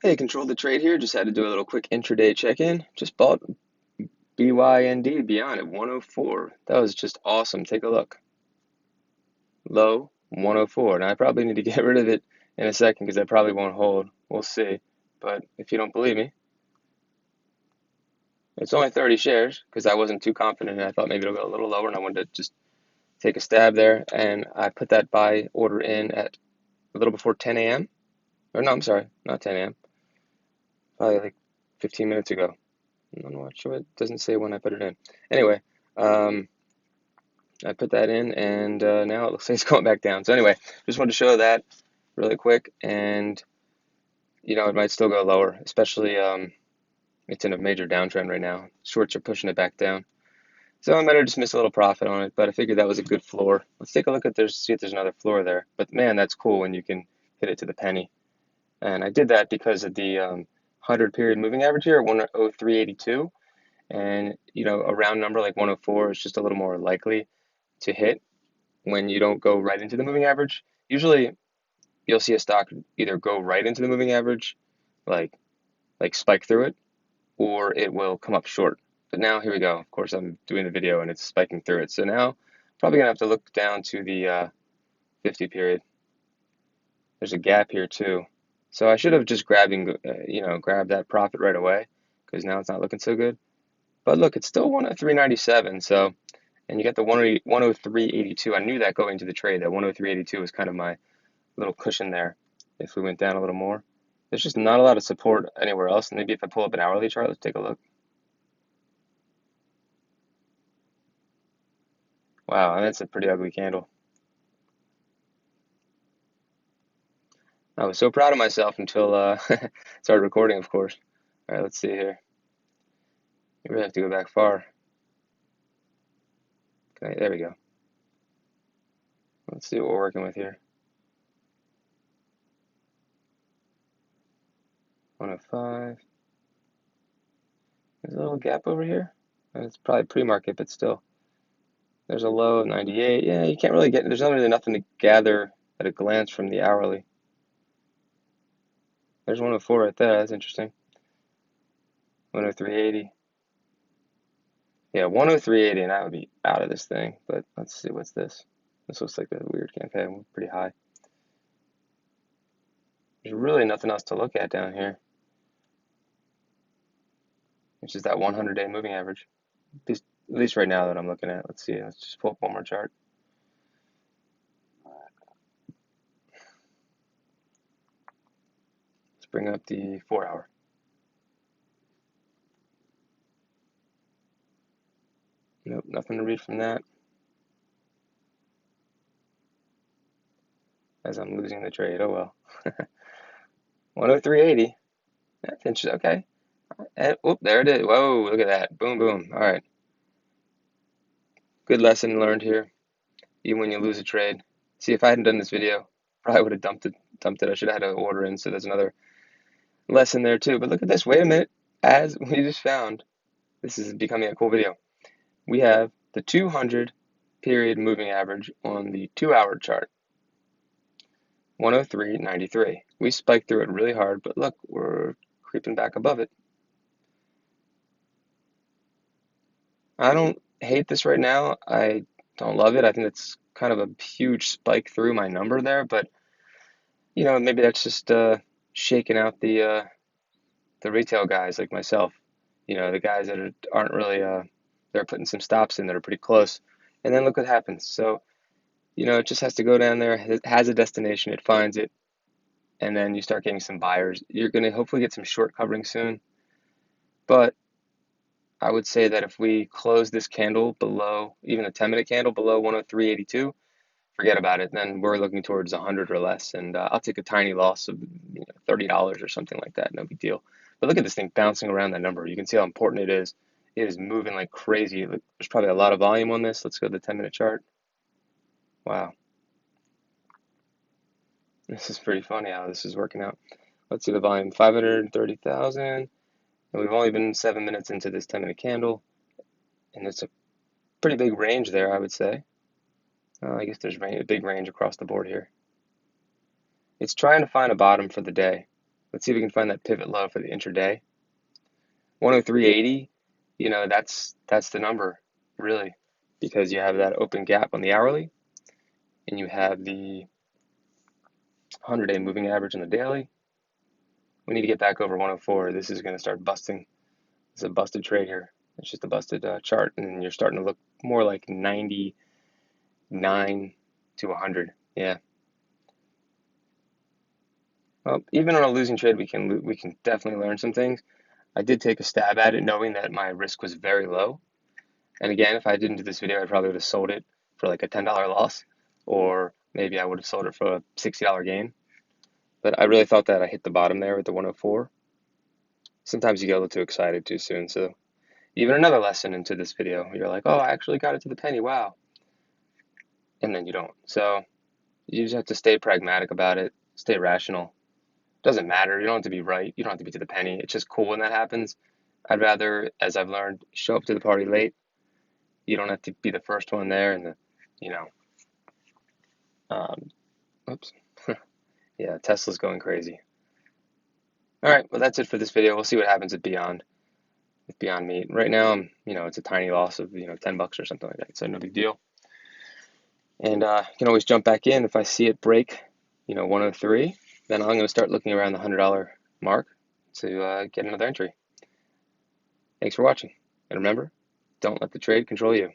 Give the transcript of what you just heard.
Hey, control the trade here. Just had to do a little quick intraday check-in. Just bought BYND Beyond at 104. That was just awesome. Take a look. Low 104. Now I probably need to get rid of it in a second because I probably won't hold. We'll see. But if you don't believe me, it's only 30 shares because I wasn't too confident and I thought maybe it'll go a little lower and I wanted to just take a stab there. And I put that buy order in at a little before 10 a.m. Or no, I'm sorry, not 10 a.m. Probably like 15 minutes ago. I'm not sure. It doesn't say when I put it in. Anyway, um, I put that in, and now it looks like it's going back down. So anyway, just wanted to show that really quick, and it might still go lower, especially it's in a major downtrend right now. Shorts are pushing it back down. So I might have just missed a little profit on it, but I figured that was a good floor. Let's take a look at there, see if there's another floor there. But man, that's cool when you can hit it to the penny. And I did that because of the 100 period moving average here at 103.82. And a round number like 104 is just a little more likely to hit when you don't go right into the moving average. Usually you'll see a stock either go right into the moving average, like spike through it, or it will come up short. But now here we go. Of course, I'm doing the video and it's spiking through it. So now probably gonna have to look down to the 50 period. There's a gap here too. So I should have just grabbed that profit right away because now it's not looking so good. But look, it's still 103.97. So, and you got the 103.82. I knew that going into the trade. That 103.82 was kind of my little cushion there. If we went down a little more, there's just not a lot of support anywhere else. Maybe if I pull up an hourly chart, let's take a look. Wow, and that's a pretty ugly candle. I was so proud of myself until started recording, of course. All right, let's see here. You really have to go back far. Okay, there we go. Let's see what we're working with here. 105. There's a little gap over here. It's probably pre-market, but still. There's a low of 98. Yeah, you can't really there's not really nothing to gather at a glance from the hourly. There's 104 right there. That's interesting. 103.80. Yeah, 103.80, and I would be out of this thing. But let's see, what's this? This looks like a weird campaign. Pretty high. There's really nothing else to look at down here, which is that 100-day moving average. At least right now that I'm looking at. Let's see. Let's just pull up one more chart. Let's bring up the 4-hour. Nope, nothing to read from that. As I'm losing the trade. Oh well. 103.80. That's interesting. Okay. And, oh, there it is. Whoa, look at that. Boom, boom. All right. Good lesson learned here. Even when you lose a trade. See, if I hadn't done this video, probably would have dumped it. I should have had an order in. So there's another lesson there too. But look at this. Wait a minute. As we just found, this is becoming a cool video. We have the 200 period moving average on the 2-hour chart. 103.93. We spiked through it really hard, but look, we're creeping back above it. I don't hate this right now. I don't love it. I think it's kind of a huge spike through my number there, but maybe that's just shaking out the retail guys like myself. The guys that aren't really they're putting some stops in that are pretty close. And then look what happens. So, it just has to go down there. It has a destination. It finds it, and then you start getting some buyers. You're going to hopefully get some short covering soon. But I would say that if we close this candle below, even the 10-minute candle below 103.82, forget about it. Then we're looking towards 100 or less, and I'll take a tiny loss of $30 or something like that. No big deal. But look at this thing bouncing around that number. You can see how important it is. It is moving like crazy. There's probably a lot of volume on this. Let's go to the 10-minute chart. Wow. This is pretty funny how this is working out. Let's see the volume, 530,000. And we've only been 7 minutes into this 10-minute candle. And it's a pretty big range there, I would say. I guess there's a big range across the board here. It's trying to find a bottom for the day. Let's see if we can find that pivot low for the intraday. 103.80, you know, that's the number, really, because you have that open gap on the hourly, and you have the 100-day moving average on the daily. We need to get back over 104. This is going to start busting. It's a busted trade here. It's just a busted chart, and you're starting to look more like 99 to 100. Yeah. Well, even on a losing trade, we can definitely learn some things. I did take a stab at it, knowing that my risk was very low. And again, if I didn't do this video, I probably would have sold it for like a $10 loss, or maybe I would have sold it for a $60 gain. But I really thought that I hit the bottom there with the 104. Sometimes you get a little too excited too soon. So even another lesson into this video, you're like, oh, I actually got it to the penny, wow. And then you don't. So you just have to stay pragmatic about it, stay rational. Doesn't matter. You don't have to be right. You don't have to be to the penny. It's just cool when that happens. I'd rather, as I've learned, show up to the party late. You don't have to be the first one there, and you know, oops, yeah, Tesla's going crazy. All right, well that's it for this video. We'll see what happens at Beyond Meat. Right now, it's a tiny loss of $10 or something like that, so no big deal. And you can always jump back in if I see it break, 103. Then I'm going to start looking around the $100 mark to get another entry. Thanks for watching, and remember, don't let the trade control you.